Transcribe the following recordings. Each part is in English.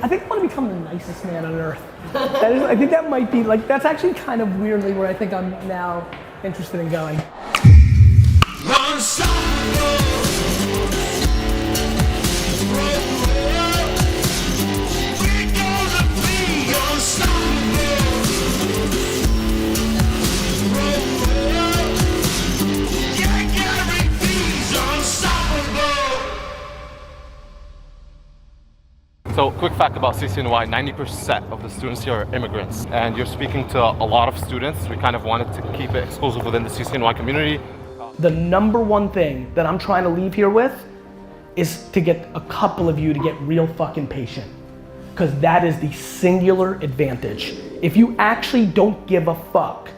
I think I want to become the nicest man on earth. I think that might be like, that's actually kind of weirdly where I think I'm now interested in going. So, quick fact about CCNY, 90% of the students here are immigrants, and you're speaking to a lot of students. We kind of wanted to keep it exclusive within the CCNY community. The number one thing that I'm trying to leave here with is to get a couple of you to get real fucking patient, because that is the singular advantage. If you actually don't give a fuck,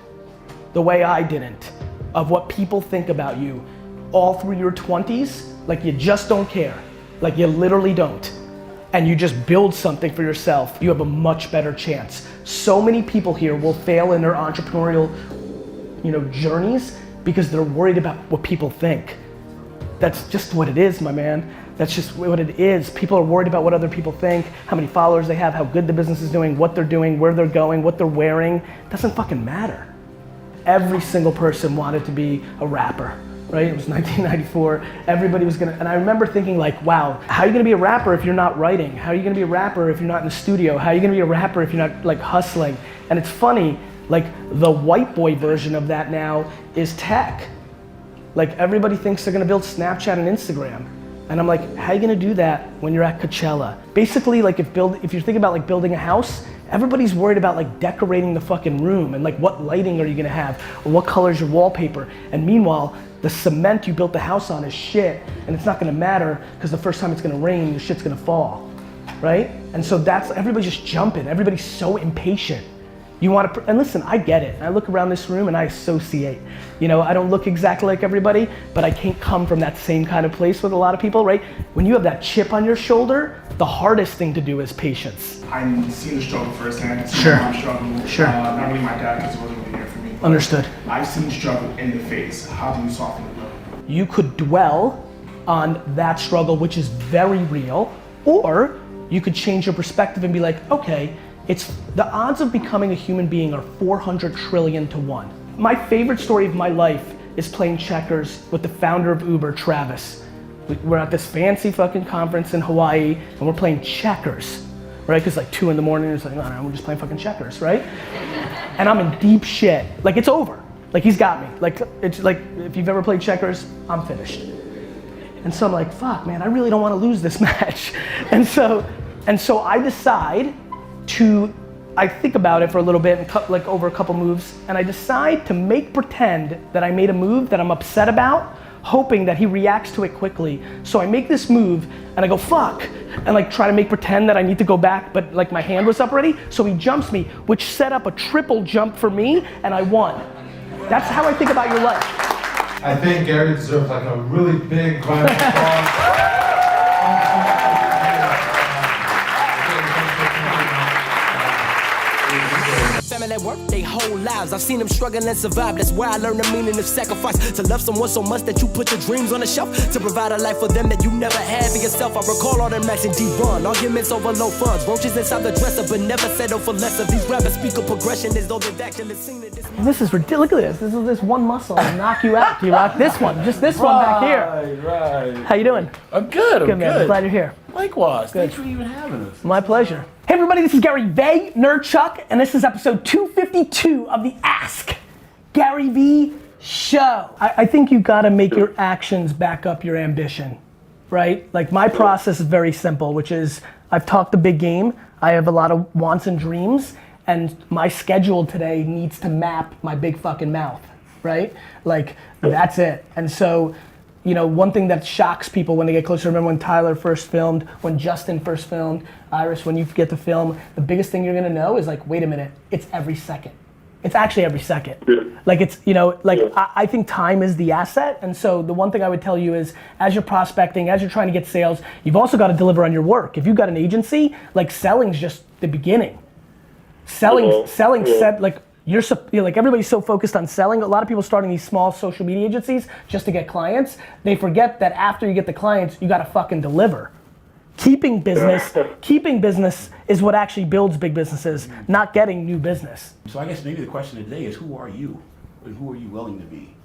the way I didn't, of what people think about you all through your 20s, like you just don't care, like you literally don't, and you just build something for yourself, you have a much better chance. So many people here will fail in their entrepreneurial, journeys because they're worried about what people think. That's just what it is, my man. That's just what it is. People are worried about what other people think, how many followers they have, how good the business is doing, what they're doing, where they're going, what they're wearing. It doesn't fucking matter. Every single person wanted to be a rapper, right? It was 1994. Everybody was gonna, and I remember thinking like, wow, how are you gonna be a rapper if you're not writing? How are you gonna be a rapper if you're not in the studio? How are you gonna be a rapper if you're not like hustling? And it's funny, like the white boy version of that now is tech. Like everybody thinks they're gonna build Snapchat and Instagram. And I'm like, how are you gonna do that when you're at Coachella? Basically, like if you're thinking about like building a house, everybody's worried about like decorating the fucking room and like what lighting are you gonna have or what color's your wallpaper. And meanwhile, the cement you built the house on is shit and it's not gonna matter because the first time it's gonna rain, your shit's gonna fall, right? And so everybody's just jumping. Everybody's so impatient. You want to, and listen, I get it. I look around this room and I associate. I don't look exactly like everybody, but I can't come from that same kind of place with a lot of people, right? When you have that chip on your shoulder, the hardest thing to do is patience. I've seen the struggle firsthand. I've seen Sure. my mom struggle. Sure. Not really my dad, because he wasn't really there for me. Understood. I've seen the struggle in the face. How do you soften the blow? You could dwell on that struggle, which is very real, or you could change your perspective and be like, okay, the odds of becoming a human being are 400 trillion to 1. My favorite story of my life is playing checkers with the founder of Uber, Travis. We're at this fancy fucking conference in Hawaii and we're playing checkers, right? Cause like 2 a.m, it's like, no, we're just playing fucking checkers, right? And I'm in deep shit. Like it's over. Like he's got me. Like it's like, if you've ever played checkers, I'm finished. And so I'm like, fuck man, I really don't wanna lose this match. And so I decide I think about it for a little bit and like over a couple moves, and I decide to make pretend that I made a move that I'm upset about, hoping that he reacts to it quickly. So I make this move and I go, fuck, and like try to make pretend that I need to go back, but like my hand was up already, so he jumps me, which set up a triple jump for me, and I won. That's how I think about your life. I think Gary deserves like a really big round of applause. Family work they whole lives. I've seen them struggle and survive. That's where I learned the meaning of sacrifice. To love someone so much that you put your dreams on the shelf. To provide a life for them that you never had for yourself. I recall all them nights in D1. Arguments over low funds. Roaches inside the dresser, but never settle for less of these rappers. Speak of progression as though they've actually seen it. This is ridiculous. Look at this. This is this one muscle will knock you out. D-Rock. This one. Just this one back here. Right. How you doing? I'm good. I'm Good, man. I'm glad you're here. Likewise. Good. Thanks for even having us. My pleasure. Hey everybody, this is Gary Vaynerchuk, and this is episode 252 of the Ask Gary V show. I think you gotta make your actions back up your ambition, right? Like my process is very simple, which is I've talked the big game, I have a lot of wants and dreams, and my schedule today needs to map my big fucking mouth, right? Like that's it. And so, one thing that shocks people when they get closer, remember when Tyler first filmed, when Justin first filmed, Iris, when you get to film, the biggest thing you're gonna know is like, wait a minute, it's every second. It's actually every second. Like it's, I think time is the asset. And so the one thing I would tell you is as you're prospecting, as you're trying to get sales, you've also got to deliver on your work. If you've got an agency, like selling's just the beginning. Selling said like, you're like everybody's so focused on selling. A lot of people starting these small social media agencies just to get clients. They forget that after you get the clients, you gotta fucking deliver. Keeping business is what actually builds big businesses, not getting new business. So I guess maybe the question of the day is, who are you? And who are you willing to be?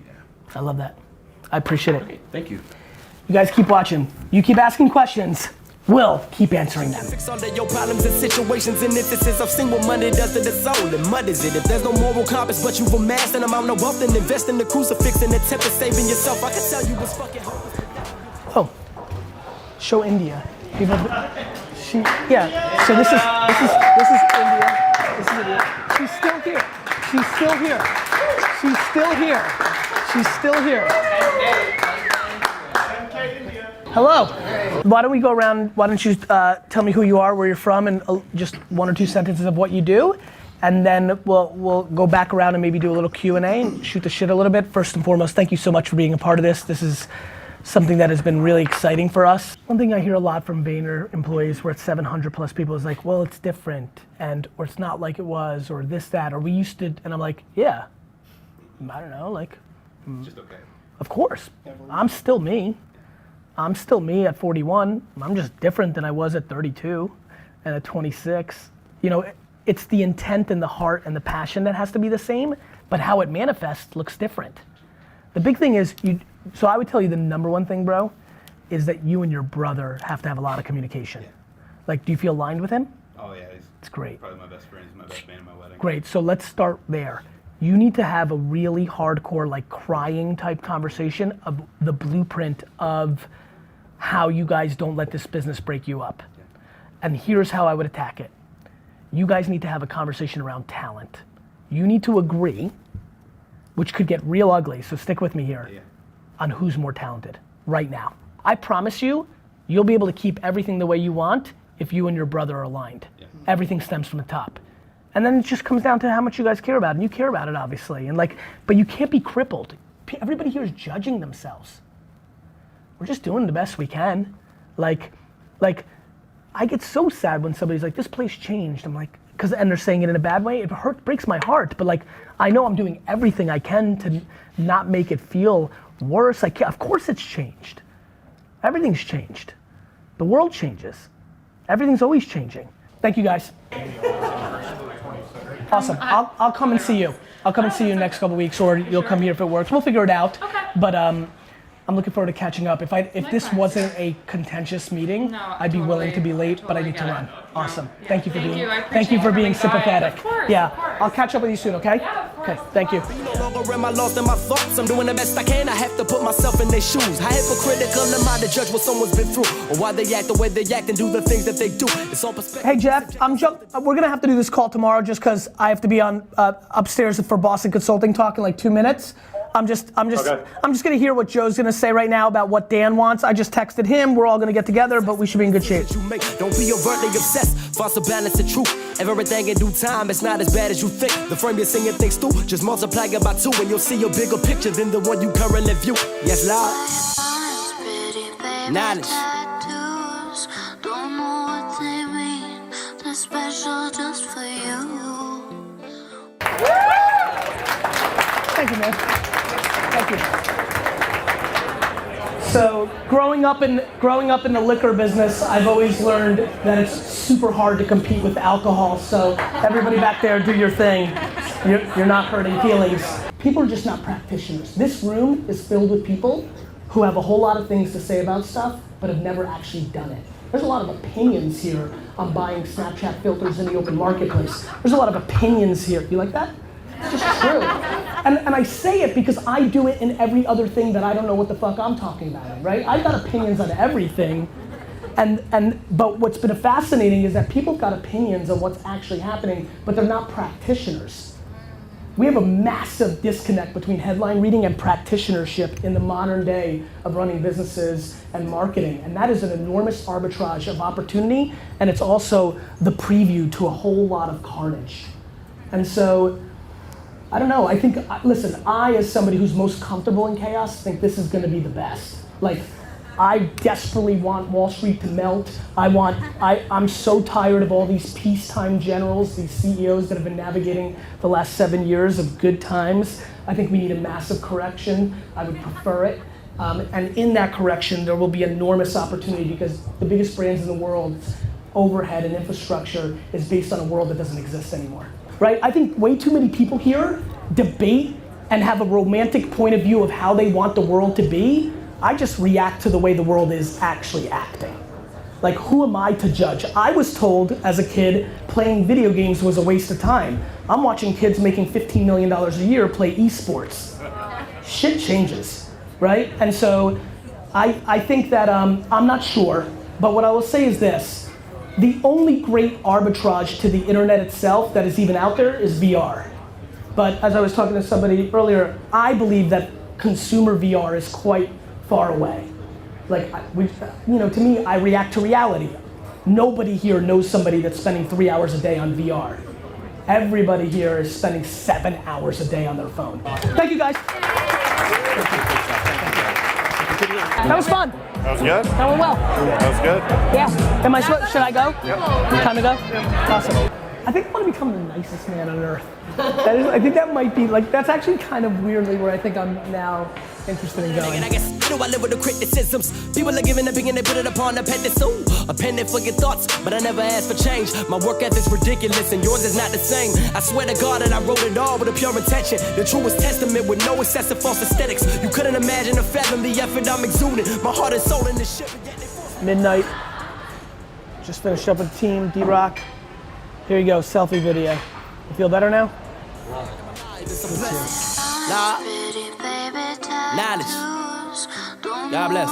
Yeah. I love that. I appreciate it. Okay, thank you. You guys keep watching. You keep asking questions. We'll keep answering them. Fix all of your problems and situations and instances. I've seen what money does to the soul and muddies it. If there's no moral compass, but you've amassed an amount of wealth and invest in the crucifix and attempt at saving yourself, I can tell you what's fucking hopeless. Oh, show India. People, yeah. So this is India. This is India. She's still here. She's still here. She's still here. She's still here. Hello. Why don't we go around? Why don't you tell me who you are, where you're from, and just one or two sentences of what you do, and then we'll go back around and maybe do a little Q&A and shoot the shit a little bit. First and foremost, thank you so much for being a part of this. This is something that has been really exciting for us. One thing I hear a lot from Vayner employees where it's 700 plus people is like, well, it's different, or it's not like it was, or this, that, or we used to, and I'm like, yeah, I don't know, like, Just okay. of course, I'm still me. I'm still me at 41. I'm just different than I was at 32 and at 26. You know, it's the intent and the heart and the passion that has to be the same, but how it manifests looks different. The big thing is, so I would tell you the number one thing, bro, is that you and your brother have to have a lot of communication. Yeah. Like, do you feel aligned with him? Oh yeah, he's It's great. probably my best friend. He's my best man at my wedding. Great, so let's start there. You need to have a really hardcore, like crying type conversation of the blueprint of how you guys don't let this business break you up. Yeah. And here's how I would attack it. You guys need to have a conversation around talent. You need to agree, which could get real ugly, so stick with me here, Yeah. on who's more talented right now. I promise you, you'll be able to keep everything the way you want if you and your brother are aligned. Yeah. Everything stems from the top. And then it just comes down to how much you guys care about it, and you care about it obviously, and like, but you can't be crippled. Everybody here is judging themselves. We're just doing the best we can. Like, I get so sad when somebody's like, this place changed. I'm like, and they're saying it in a bad way. It breaks my heart, but like, I know I'm doing everything I can to not make it feel worse. Of course it's changed. Everything's changed. The world changes. Everything's always changing. Thank you guys. Awesome, I'll come and see you. I'll come and see you next couple weeks, or you'll come here if it works. We'll figure it out. Okay. But I'm looking forward to catching up. If this wasn't a contentious meeting, No, I'd be willing to be totally- late, but I totally need to get run. it. Awesome. Yeah. Thank you for Thank being. you. I Thank you appreciate for being coming by. sympathetic. Of course, Yeah. of course. I'll catch up with you soon. Okay. Yeah, of course. Okay. Thank you. No longer am I lost in my thoughts. I'm doing the best I can. I have to put myself in their shoes. How hypocritical am I to judge what someone's been through, or why they act the way they act and do the things that they do? It's all perspective. Hey Jeff, we're gonna have to do this call tomorrow just because I have to be on upstairs for Boston Consulting Talk in like 2 minutes. I'm just gonna hear what Joe's gonna say right now about what Dan wants. I just texted him. We're all gonna get together, but we should be in good shape. You make. Don't be overtly obsessed. False or balance the truth. Everything in due time. It's not as bad as you think. The frame you're singing things through. Just multiply it by 2 and you'll see a bigger picture than the one you currently view. Yes, Lord. Knowledge. Tattoos, don't know what they mean. They're special just for you. Thank you, man. Thank you. So growing up in the liquor business, I've always learned that it's super hard to compete with alcohol. So everybody back there, do your thing. You're not hurting feelings. People are just not practitioners. This room is filled with people who have a whole lot of things to say about stuff, but have never actually done it. There's a lot of opinions here on buying Snapchat filters in the open marketplace. There's a lot of opinions here. You like that? It's just true. And I say it because I do it in every other thing that I don't know what the fuck I'm talking about in, right? I've got opinions on everything. But what's been fascinating is that people have got opinions on what's actually happening, but they're not practitioners. We have a massive disconnect between headline reading and practitionership in the modern day of running businesses and marketing. And that is an enormous arbitrage of opportunity, and it's also the preview to a whole lot of carnage. And so, I don't know, I think, listen, I as somebody who's most comfortable in chaos think this is gonna be the best. Like, I desperately want Wall Street to melt. I'm so tired of all these peacetime generals, these CEOs that have been navigating the last 7 years of good times. I think we need a massive correction. I would prefer it. And in that correction, there will be enormous opportunity because the biggest brands in the world's overhead and infrastructure is based on a world that doesn't exist anymore, right? I think way too many people here debate and have a romantic point of view of how they want the world to be. I just react to the way the world is actually acting. Like, who am I to judge? I was told as a kid playing video games was a waste of time. I'm watching kids making $15 million a year play esports. Shit changes, right? And so I think that, I'm not sure, but what I will say is this. The only great arbitrage to the internet itself that is even out there is VR. But as I was talking to somebody earlier, I believe that consumer VR is quite far away. Like, to me, I react to reality. Nobody here knows somebody that's spending 3 hours a day on VR. Everybody here is spending 7 hours a day on their phone. Thank you, guys. That was fun. That was good? That went well. That was good? Yeah. Should I go? Yep. Time to go? Yep. Awesome. I think I want to become the nicest man on earth. I think that might be, like, that's actually kind of weirdly where I think I'm now interested in going. And I guess I live with the criticisms. People are giving a big and they put it upon a pedestal. A pendant for your thoughts, but I never asked for change. My work ethic's ridiculous and yours is not the same. I swear to God that I wrote it all with a pure intention. The truest testament with no excessive false aesthetics. You couldn't imagine or fathom the effort I'm exuding. My heart and soul in this shit. Midnight. Just finished up with the team, D-Rock. Here you go, selfie video. You feel better now? Knowledge. God bless.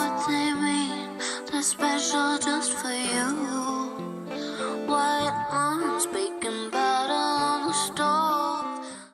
They're special just for you.